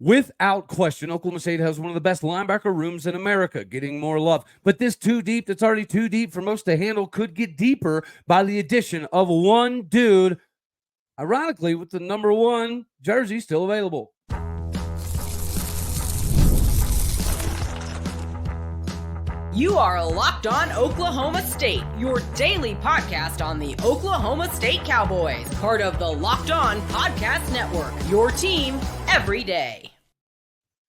Without question, Oklahoma State has one of the best linebacker rooms in America, getting more love. But this too deep, that's already too deep for most to handle, could get deeper by the addition of one dude, ironically, with the number 1 jersey still available. You are Locked On Oklahoma State, your daily podcast on the Oklahoma State Cowboys, part of the Locked On Podcast Network, your team every day.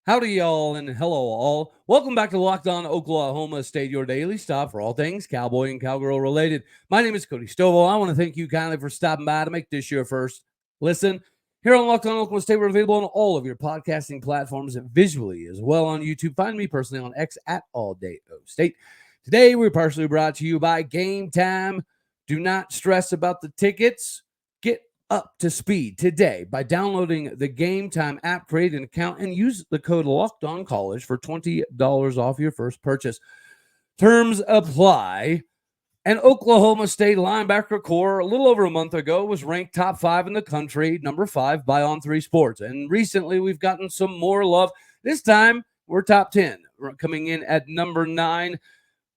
Howdy, y'all, and hello, all. Welcome back to Locked On Oklahoma State, your daily stop for all things Cowboy and Cowgirl related. My name is Cody Stovall. I want to thank you kindly for stopping by to make this your first listen. Here on Locked On Oklahoma State, we're available on all of your podcasting platforms and visually as well on YouTube. Find me personally on X at AllDayOState. Today, we're partially brought to you by Game Time. Do not stress about the tickets. Get up to speed today by downloading the Game Time app, create an account, and use the code LOCKEDONCollege for $20 off your first purchase. Terms apply. An Oklahoma State linebacker core a little over a month ago was ranked top 5 in the country, number 5 by On3 Sports. And recently we've gotten some more love. This time we're top 10, we're coming in at number 9.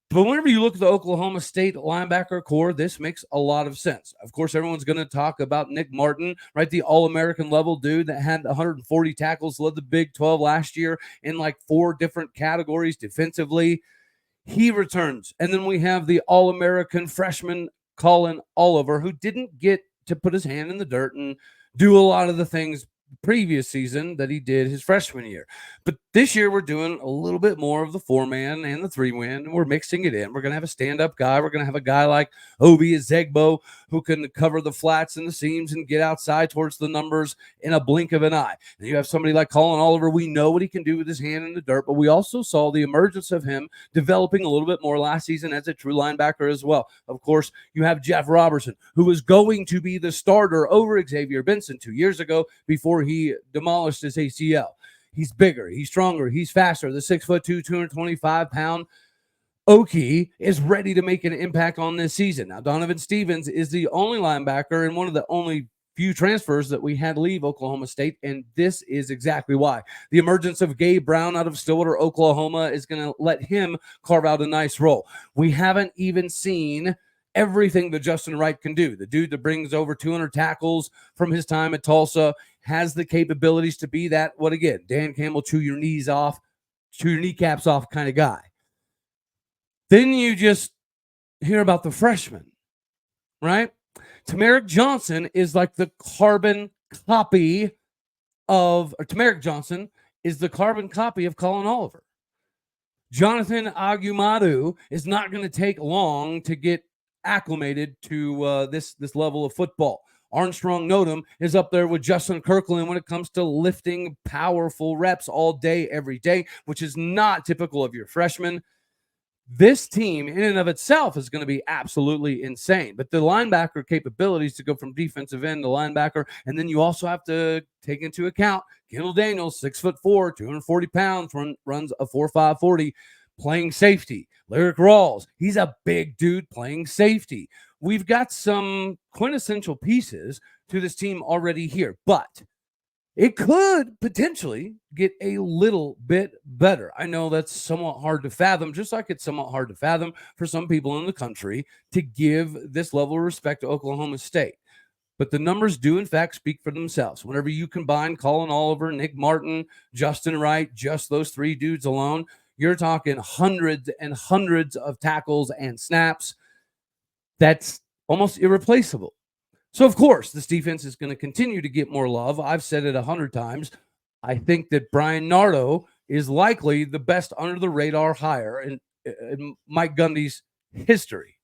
But whenever you look at the Oklahoma State linebacker core, this makes a lot of sense. Of course, everyone's going to talk about Nick Martin, right? The All-American level dude that had 140 tackles, led the Big 12 last year in like 4 different categories defensively. He returns. And then we have the All-American freshman Colin Oliver, who didn't get to put his hand in the dirt and do a lot of the things previous season that he did his freshman year. But this year we're doing a little bit more of the 4-man and the 3-man. We're mixing it in. We're going to have a stand-up guy. We're going to have a guy like Obi Ezegbo who can cover the flats and the seams and get outside towards the numbers in a blink of an eye. And you have somebody like Colin Oliver. We know what he can do with his hand in the dirt, but we also saw the emergence of him developing a little bit more last season as a true linebacker as well. Of course, you have Jeff Robertson, who was going to be the starter over Xavier Benson 2 years ago before he demolished his ACL. He's bigger, he's stronger, he's faster. The 6'2", 225-pound Okie is ready to make an impact on this season. Now, Donovan Stevens is the only linebacker and one of the only few transfers that we had leave Oklahoma State, and this is exactly why. The emergence of Gabe Brown out of Stillwater, Oklahoma is going to let him carve out a nice role. We haven't even seen everything that Justin Wright can do. The dude that brings over 200 tackles from his time at Tulsa has the capabilities to be that, what again, Dan Campbell, chew your kneecaps off kind of guy. Then you just hear about the freshman, right? Tamarick Johnson is like the carbon copy of Colin Oliver. Jonathan Agumadu is not going to take long to get acclimated to this level of football. Armstrong Nodum is up there with Justin Kirkland when it comes to lifting powerful reps all day, every day, which is not typical of your freshmen. This team in and of itself is going to be absolutely insane. But the linebacker capabilities to go from defensive end to linebacker, and then you also have to take into account Kendall Daniels, 6'4", 240 pounds, runs a 4.5 40, playing safety. Lyric Rawls, he's a big dude playing safety. We've got some quintessential pieces to this team already here, but it could potentially get a little bit better. I know that's somewhat hard to fathom, just like it's somewhat hard to fathom for some people in the country to give this level of respect to Oklahoma State. But the numbers do, in fact, speak for themselves. Whenever you combine Colin Oliver, Nick Martin, Justin Wright, just those 3 dudes alone, you're talking hundreds and hundreds of tackles and snaps. That's almost irreplaceable. So, of course, this defense is going to continue to get more love. I've said it 100 times. I think that Bryan Nardo is likely the best under-the-radar hire in Mike Gundy's history.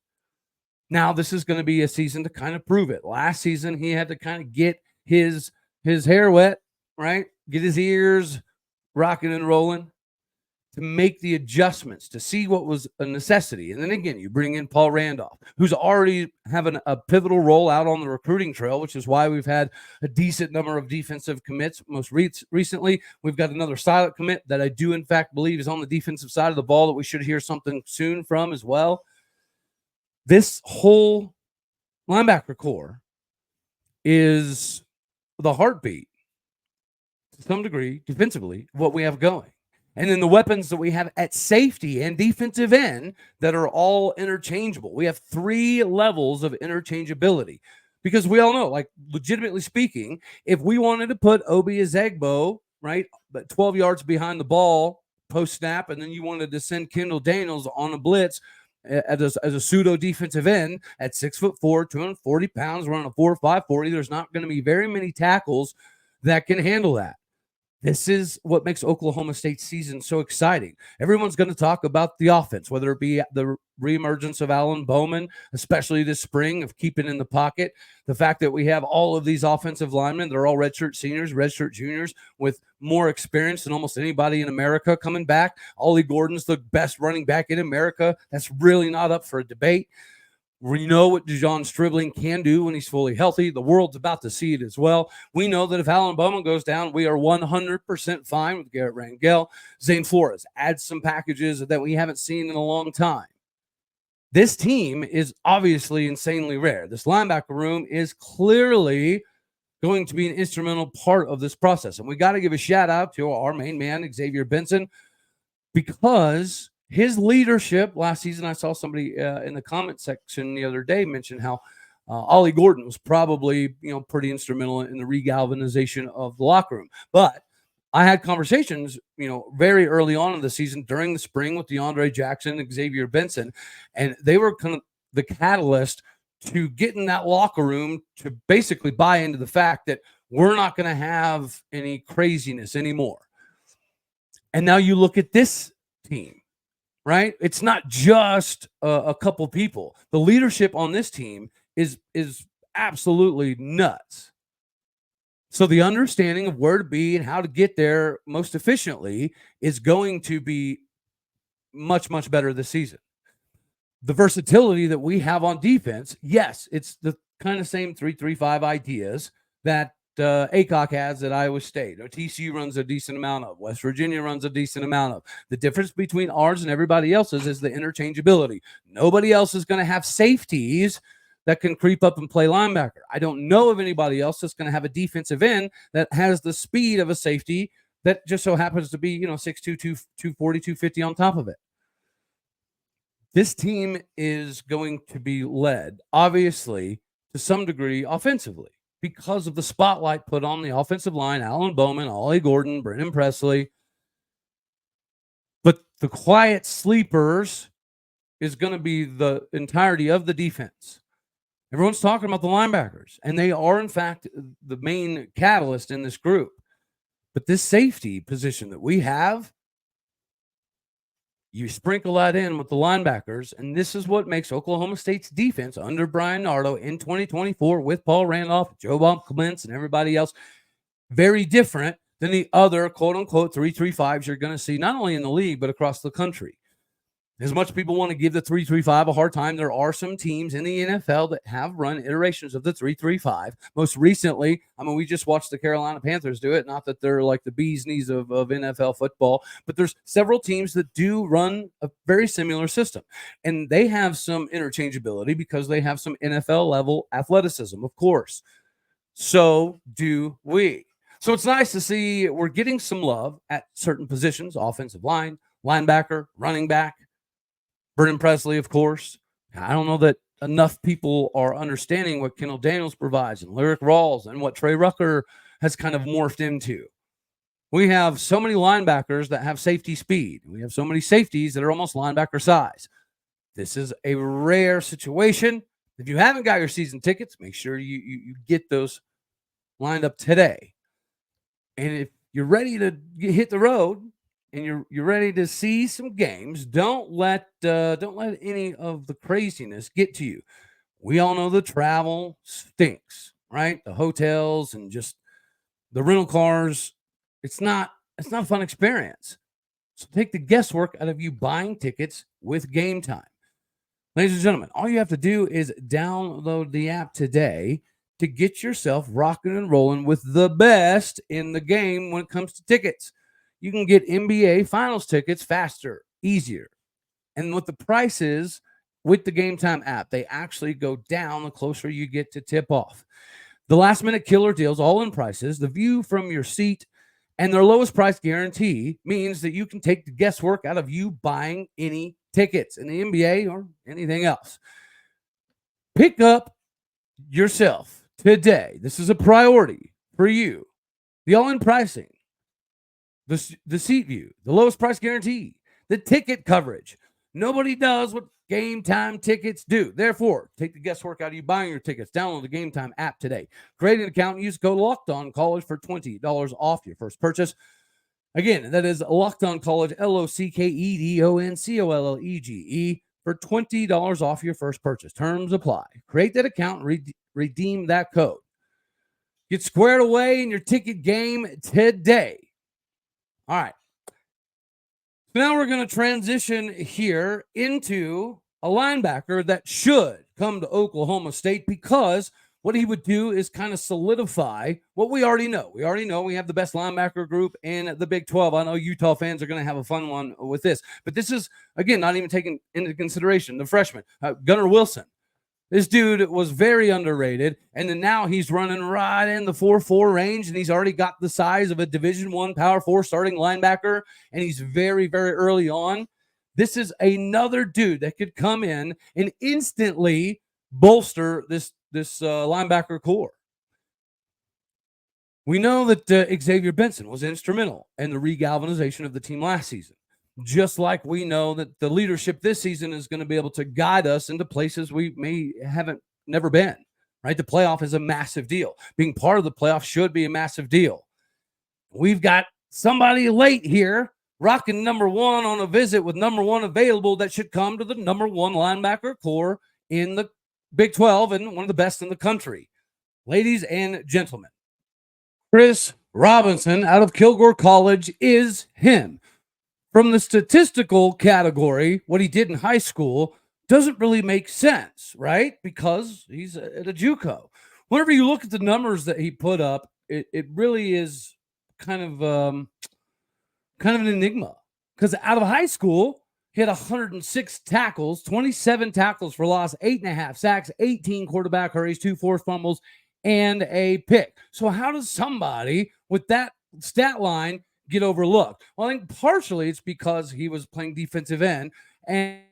Now, this is going to be a season to kind of prove it. Last season, he had to kind of get his hair wet, right? Get his ears rocking and rolling to make the adjustments, to see what was a necessity. And then again, you bring in Paul Randolph, who's already having a pivotal role out on the recruiting trail, which is why we've had a decent number of defensive commits. Most recently, we've got another silent commit that I do, in fact, believe is on the defensive side of the ball that we should hear something soon from as well. This whole linebacker core is the heartbeat, to some degree, defensively, what we have going. And then the weapons that we have at safety and defensive end that are all interchangeable. We have 3 levels of interchangeability because we all know, like, legitimately speaking, if we wanted to put Obi Ezegbo, right, but 12 yards behind the ball post snap, and then you wanted to send Kendall Daniels on a blitz as a pseudo defensive end at 6'4", 240 pounds, running a 4.5 40, there's not going to be very many tackles that can handle that. This is what makes Oklahoma State's season so exciting. Everyone's going to talk about the offense, whether it be the reemergence of Alan Bowman, especially this spring, of keeping in the pocket. The fact that we have all of these offensive linemen, they're all redshirt seniors, redshirt juniors with more experience than almost anybody in America coming back. Ollie Gordon's the best running back in America. That's really not up for a debate. We know what Dejon Stribling can do when he's fully healthy. The world's about to see it as well. We know that if Alan Bowman goes down, we are 100% fine with Garrett Rangel. Zane Flores adds some packages that we haven't seen in a long time. This team is obviously insanely rare. This linebacker room is clearly going to be an instrumental part of this process. And we got to give a shout out to our main man, Xavier Benson, because his leadership last season, I saw somebody in the comment section the other day mention how Ollie Gordon was probably, pretty instrumental in the regalvanization of the locker room. But I had conversations, very early on in the season during the spring with DeAndre Jackson and Xavier Benson, and they were kind of the catalyst to get in that locker room to basically buy into the fact that we're not going to have any craziness anymore. And now you look at this team. Right? It's not just a couple people. The leadership on this team is absolutely nuts. So the understanding of where to be and how to get there most efficiently is going to be much, much better this season. The versatility that we have on defense, yes, it's the kind of same 3-3-5 ideas that ACOC has at Iowa State, or TCU runs a decent amount of, West Virginia runs a decent amount of. The difference between ours and everybody else's is the interchangeability. Nobody else is going to have safeties that can creep up and play linebacker. I don't know of anybody else that's going to have a defensive end that has the speed of a safety that just so happens to be, 6'2", 240, 250 on top of it. This team is going to be led, obviously, to some degree offensively, because of the spotlight put on the offensive line, Alan Bowman, Ollie Gordon, Brennan Presley. But the quiet sleepers is going to be the entirety of the defense. Everyone's talking about the linebackers, and they are, in fact, the main catalyst in this group. But this safety position that we have, you sprinkle that in with the linebackers, and this is what makes Oklahoma State's defense under Bryan Nardo in 2024 with Paul Randolph, Joe Bob Clements, and everybody else very different than the other quote-unquote 3-3-5s you're going to see not only in the league but across the country. As much as people want to give the 3-3-5 a hard time, there are some teams in the NFL that have run iterations of the 3-3-5. Most recently, we just watched the Carolina Panthers do it. Not that they're like the bee's knees of NFL football, but there's several teams that do run a very similar system. And they have some interchangeability because they have some NFL-level athleticism, of course. So do we. So it's nice to see we're getting some love at certain positions, offensive line, linebacker, running back. Brennan Presley, of course. I don't know that enough people are understanding what Kendall Daniels provides and Lyric Rawls and what Trey Rucker has kind of morphed into. We have so many linebackers that have safety speed. We have so many safeties that are almost linebacker size. This is a rare situation. If you haven't got your season tickets, make sure you get those lined up today. And if you're ready to hit the road, and you're ready to see some games, don't let any of the craziness get to you. We all know the travel stinks, right? The hotels and just the rental cars. It's not a fun experience. So take the guesswork out of you buying tickets with Game Time. Ladies and gentlemen, all you have to do is download the app today to get yourself rocking and rolling with the best in the game when it comes to tickets. You can get NBA Finals tickets faster, easier. And with the prices with the Game Time app, they actually go down the closer you get to tip off. The last-minute killer deals, all in prices, the view from your seat, And their lowest price guarantee means that you can take the guesswork out of you buying any tickets in the NBA or anything else. Pick up yourself today. This is a priority for you. The all-in pricing, the seat view, the lowest price guarantee, the ticket coverage. Nobody does what Game Time tickets do. Therefore, take the guesswork out of you buying your tickets. Download the Game Time app today. Create an account and use code LOCKEDONCollege for $20 off your first purchase. Again, that is Locked On College, LOCKEDONCOLLEGE, for $20 off your first purchase. Terms apply. Create that account and redeem that code. Get squared away in your ticket game today. All right. So now we're going to transition here into a linebacker that should come to Oklahoma State, because what he would do is kind of solidify what we already know. We already know we have the best linebacker group in the Big 12. I know Utah fans are going to have a fun one with this. But this is, again, not even taking into consideration the freshman, Gunnar Wilson. This dude was very underrated, and then now he's running right in the 4.4 range, and he's already got the size of a Division I Power 4 starting linebacker, and he's very, very early on. This is another dude that could come in and instantly bolster this linebacker core. We know that Xavier Benson was instrumental in the regalvanization of the team last season. Just like we know that the leadership this season is going to be able to guide us into places we never been, right? The playoff is a massive deal. Being part of the playoff should be a massive deal. We've got somebody late here rocking number one on a visit with number one available that should come to the number one linebacker core in the Big 12 and one of the best in the country. Ladies and gentlemen, Chris Robinson out of Kilgore College is him. From the statistical category, what he did in high school doesn't really make sense, right? Because he's at a JUCO. Whenever you look at the numbers that he put up, it really is kind of an enigma. Because out of high school, he had 106 tackles, 27 tackles for loss, 8.5 sacks, 18 quarterback hurries, 2 forced fumbles, and a pick. So how does somebody with that stat line get overlooked? Well, I think partially it's because he was playing defensive end, and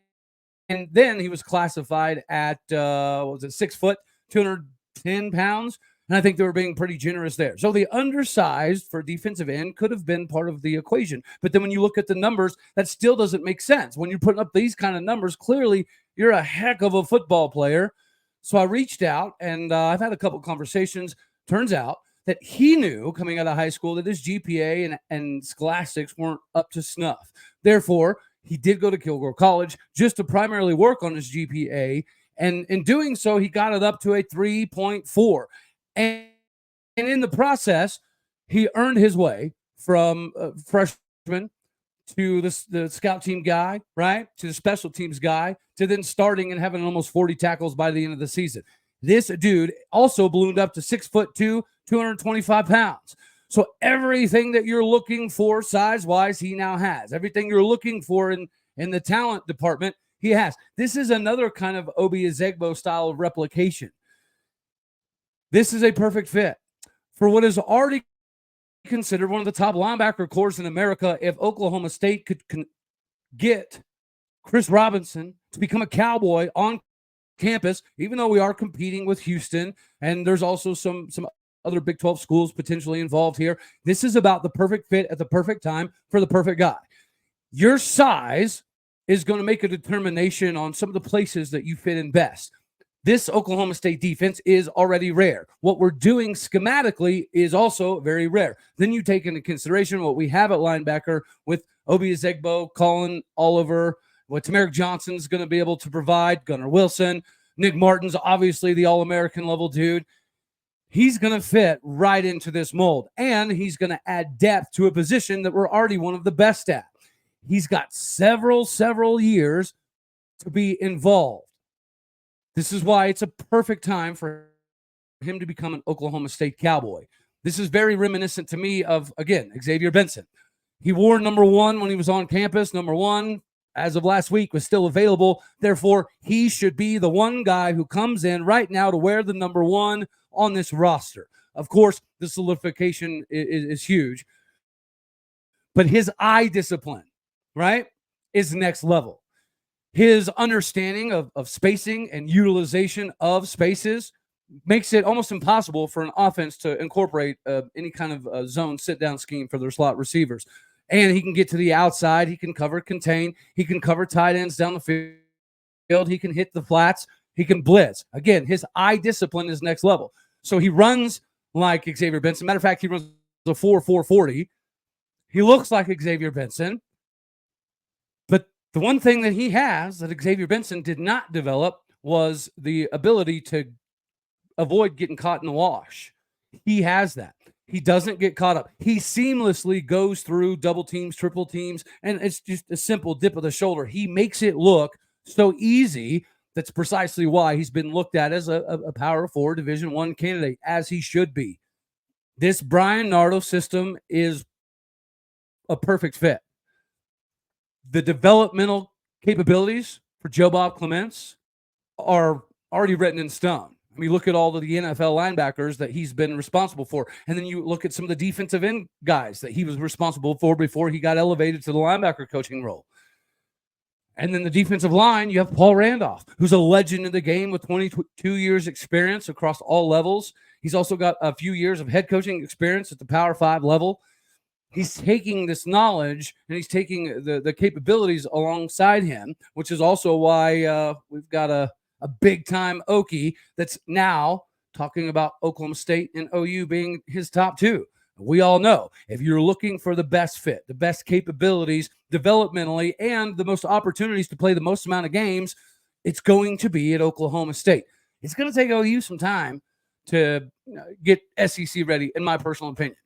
then he was classified at 6 foot, 210 pounds, and I think they were being pretty generous there. So the undersized for defensive end could have been part of the equation. But then when you look at the numbers, that still doesn't make sense. When you're putting up these kind of numbers, clearly you're a heck of a football player. So I reached out, and I've had a couple conversations. Turns out that he knew coming out of high school that his GPA and scholastics weren't up to snuff. Therefore, he did go to Kilgore College just to primarily work on his GPA. And in doing so, he got it up to a 3.4. And in the process, he earned his way from freshman to the scout team guy, right, to the special teams guy, to then starting and having almost 40 tackles by the end of the season. This dude also ballooned up to 6'2", 225 pounds. So everything that you're looking for size-wise, he now has. Everything you're looking for in the talent department, he has. This is another kind of Obi Ezegbo style of replication. This is a perfect fit for what is already considered one of the top linebacker cores in America. If Oklahoma State could get Chris Robinson to become a Cowboy on campus, even though we are competing with Houston, and there's also some other Big 12 schools potentially involved here. This is about the perfect fit at the perfect time for the perfect guy. Your size is going to make a determination on some of the places that you fit in best. This Oklahoma State defense is already rare. What we're doing schematically is also very rare. Then you take into consideration what we have at linebacker with Obi Ezegbo, Colin Oliver, what Tamarick Johnson's going to be able to provide, Gunnar Wilson, Nick Martin's obviously the All-American level dude. He's going to fit right into this mold, and he's going to add depth to a position that we're already one of the best at. He's got several years to be involved. This is why it's a perfect time for him to become an Oklahoma State Cowboy. This is very reminiscent to me of, again, Xavier Benson. He wore number 1 when he was on campus. Number 1, as of last week, was still available. Therefore, he should be the one guy who comes in right now to wear the number 1 on this roster. Of course, the solidification is huge. but his eye discipline, right, is next level. His understanding of spacing and utilization of spaces makes it almost impossible for an offense to incorporate any kind of zone sit-down scheme for their slot receivers. And he can get to the outside. He can cover, contain. He can cover tight ends down the field. He can hit the flats. He can blitz. Again, his eye discipline is next level. So he runs like Xavier Benson. Matter of fact, he runs a 4.40. He looks like Xavier Benson. But the one thing that he has that Xavier Benson did not develop was the ability to avoid getting caught in the wash. He has that. He doesn't get caught up. He seamlessly goes through double teams, triple teams, and it's just a simple dip of the shoulder. He makes it look so easy. That's precisely why he's been looked at as a Power 4 Division I candidate, as he should be. This Bryan Nardo system is a perfect fit. The developmental capabilities for Joe Bob Clements are already written in stone. I mean, look at all of the NFL linebackers that he's been responsible for. And then you look at some of the defensive end guys that he was responsible for before he got elevated to the linebacker coaching role. And then the defensive line, you have Paul Randolph, who's a legend in the game with 22 years experience across all levels. He's also got a few years of head coaching experience at the Power 5 level. He's taking this knowledge and he's taking the capabilities alongside him, which is also why we've got a big-time Okie that's now talking about Oklahoma State and OU being his top two. We all know if you're looking for the best fit, the best capabilities developmentally, and the most opportunities to play the most amount of games, it's going to be at Oklahoma State. It's going to take OU some time to get SEC ready, in my personal opinion,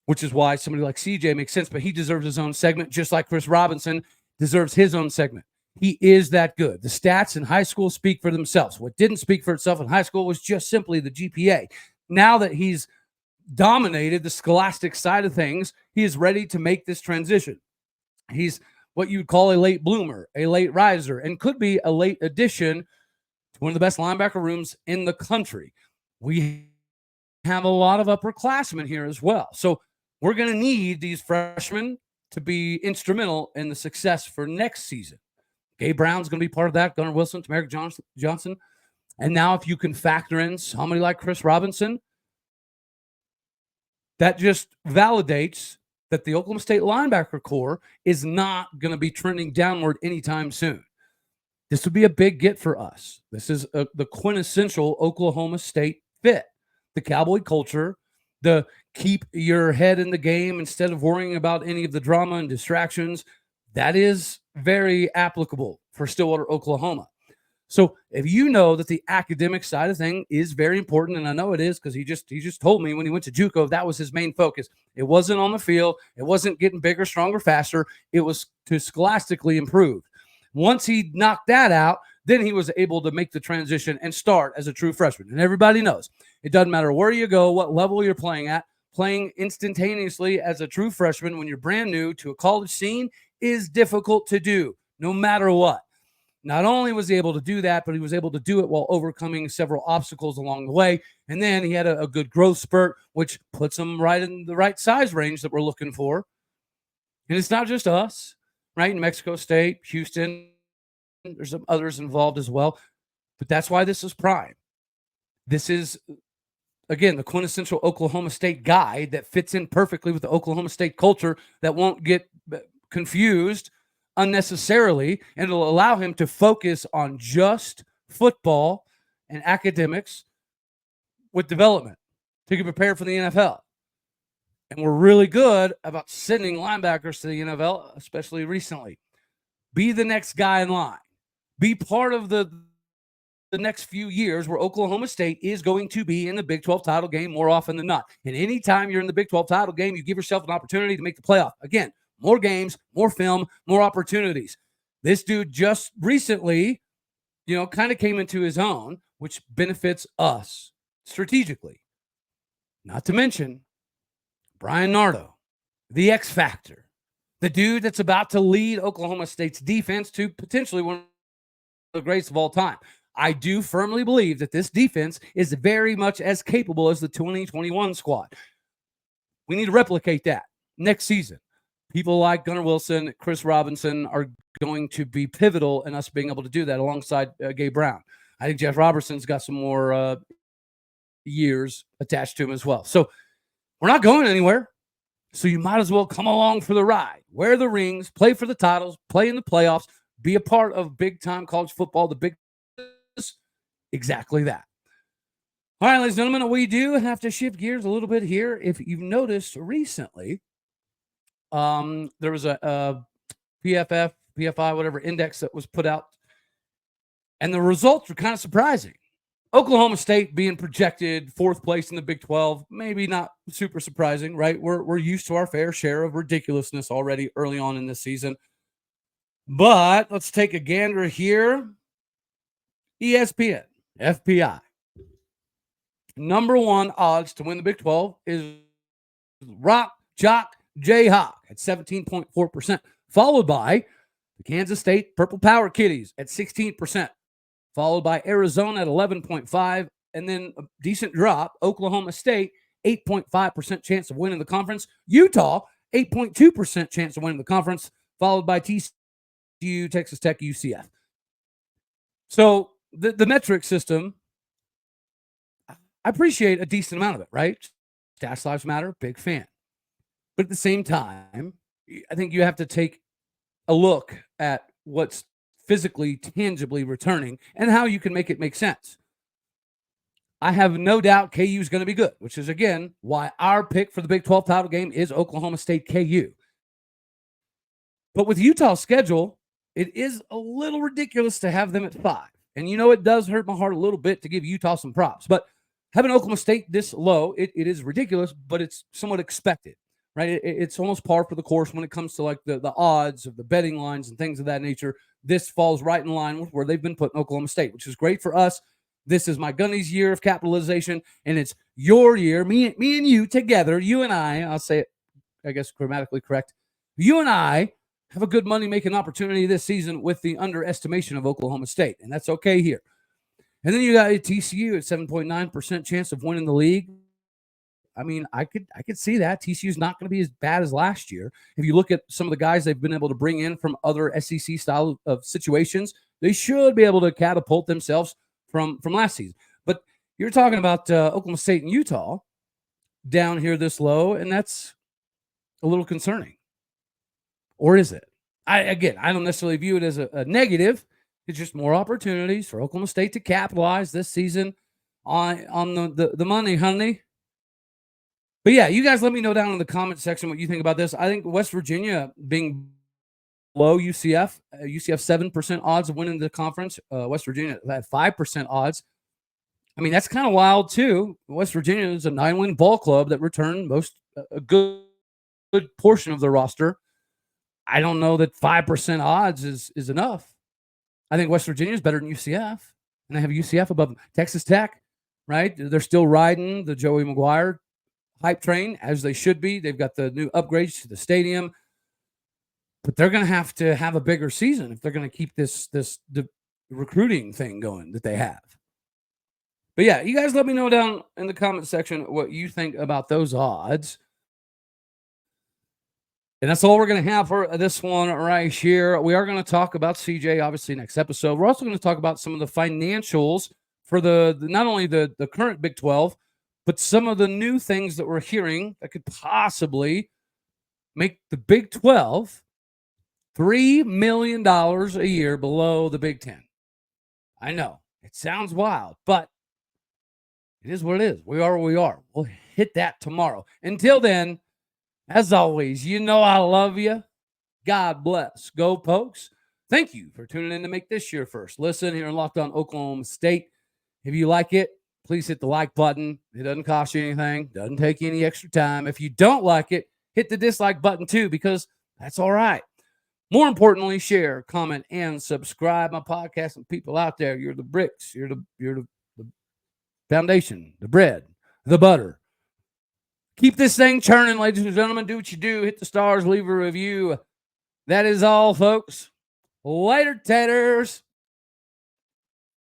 which is why somebody like CJ makes sense, but he deserves his own segment, just like Chris Robinson deserves his own segment. He is that good. The stats in high school speak for themselves. What didn't speak for itself in high school was just simply the GPA. Now that he's dominated the scholastic side of things, he is ready to make this transition. He's what you'd call a late bloomer, a late riser, and could be a late addition to one of the best linebacker rooms in the country. We have a lot of upperclassmen here as well. So we're going to need these freshmen to be instrumental in the success for next season. Gabe Brown's going to be part of that. Gunnar Wilson, Tamarick Johnson. And now if you can factor in somebody like Chris Robinson, that just validates that the Oklahoma State linebacker core is not going to be trending downward anytime soon. This would be a big get for us. This is the quintessential Oklahoma State fit. The Cowboy culture, the keep your head in the game instead of worrying about any of the drama and distractions. That is very applicable for Stillwater, Oklahoma. So if you know that the academic side of thing is very important, and I know it is because he just told me when he went to JUCO that was his main focus. It wasn't on the field. It wasn't getting bigger, stronger, faster. It was to scholastically improve. Once he knocked that out, then he was able to make the transition and start as a true freshman. And everybody knows it doesn't matter where you go, what level you're playing at. Playing instantaneously as a true freshman when you're brand new to a college scene is difficult to do, no matter what. Not only was he able to do that, but he was able to do it while overcoming several obstacles along the way. And then he had a good growth spurt, which puts him right in the right size range that we're looking for. And it's not just us, right? New Mexico State, Houston, there's some others involved as well. But that's why this is prime. This is, again, the quintessential Oklahoma State guy that fits in perfectly with the Oklahoma State culture that won't get confused unnecessarily, and it'll allow him to focus on just football and academics with development to get prepared for the NFL. And we're really good about sending linebackers to the NFL, especially recently. Be the next guy in line. Be part of the next few years where Oklahoma State is going to be in the Big 12 title game more often than not. And anytime you're in the Big 12 title game, you give yourself an opportunity to make the playoff. Again, more games, more film, more opportunities. This dude just recently, kind of came into his own, which benefits us strategically. Not to mention Bryan Nardo, the X Factor, the dude that's about to lead Oklahoma State's defense to potentially one of the greatest of all time. I do firmly believe that this defense is very much as capable as the 2021 squad. We need to replicate that next season. people like Gunnar Wilson, Chris Robinson are going to be pivotal in us being able to do that alongside Gabe Brown. I think Jeff Robertson's got some more years attached to him as well. So we're not going anywhere. So you might as well come along for the ride. Wear the rings, play for the titles, play in the playoffs, be a part of big-time college football, the big exactly that. All right, ladies and gentlemen, we do have to shift gears a little bit here. If you've noticed recently, there was a PFF, PFI, whatever index that was put out, and the results were kind of surprising. Oklahoma State being projected fourth place in the Big 12, maybe not super surprising, right? We're used to our fair share of ridiculousness already early on in this season. But let's take a gander here. ESPN FPI. Number one odds to win the Big 12 is Rock Jock Jayhawk at 17.4%, followed by the Kansas State Purple Power Kitties at 16%. Followed by Arizona at 11.5%, and then a decent drop, Oklahoma State, 8.5% chance of winning the conference. Utah, 8.2% chance of winning the conference, followed by TCU, Texas Tech, UCF. So the metric system, I appreciate a decent amount of it, right? Stats Lives Matter, big fan. But at the same time, I think you have to take a look at what's physically, tangibly returning, and how you can make it make sense. I have no doubt KU is going to be good, which is, again, why our pick for the Big 12 title game is Oklahoma State KU. But with Utah's schedule, it is a little ridiculous to have them at 5. And it does hurt my heart a little bit to give Utah some props. But having Oklahoma State this low, it is ridiculous, but it's somewhat expected, right? It's almost par for the course when it comes to like the odds of the betting lines and things of that nature. This falls right in line with where they've been putting Oklahoma State, which is great for us. This is Mike Gundy's year of capitalization, and it's your year, me and you together, you and I'll say it, I guess, grammatically correct. You and I have a good money-making opportunity this season with the underestimation of Oklahoma State, and that's okay here. And then you got TCU at 7.9% chance of winning the league. I mean, I could see that. TCU's not going to be as bad as last year. If you look at some of the guys they've been able to bring in from other SEC style of situations, they should be able to catapult themselves from last season. But you're talking about Oklahoma State and Utah down here this low, and that's a little concerning. Or is it? I don't necessarily view it as a negative. It's just more opportunities for Oklahoma State to capitalize this season on the money, honey. But yeah, you guys let me know down in the comment section what you think about this. I think West Virginia being below UCF, UCF 7% odds of winning the conference. West Virginia at 5% odds. I mean, that's kind of wild too. West Virginia is a 9-win ball club that returned a good portion of their roster. I don't know that 5% odds is enough. I think West Virginia is better than UCF, and I have UCF above them. Texas Tech, right? They're still riding the Joey McGuire hype train, as they should be. They've got the new upgrades to the stadium, but they're going to have a bigger season if they're going to keep the recruiting thing going that they have. But yeah, you guys let me know down in the comment section what you think about those odds. And that's all we're going to have for this one right here. We are going to talk about CJ, obviously, next episode. We're also going to talk about some of the financials for not only the current Big 12, but some of the new things that we're hearing that could possibly make the Big 12 $3 million a year below the Big 10. I know, it sounds wild, but it is what it is. We are where we are. We'll hit that tomorrow. Until then, as always, you know I love you. God bless. Go Pokes. Thank you for tuning in to make this your first listen here in Locked On Oklahoma State. If you like it, please hit the like button. It doesn't cost you anything. Doesn't take any extra time. If you don't like it, hit the dislike button too, because that's all right. More importantly, share, comment, and subscribe. My podcast and people out there, you're the bricks. You're the foundation, the bread, the butter. Keep this thing churning, ladies and gentlemen. Do what you do. Hit the stars. Leave a review. That is all, folks. Later, taters.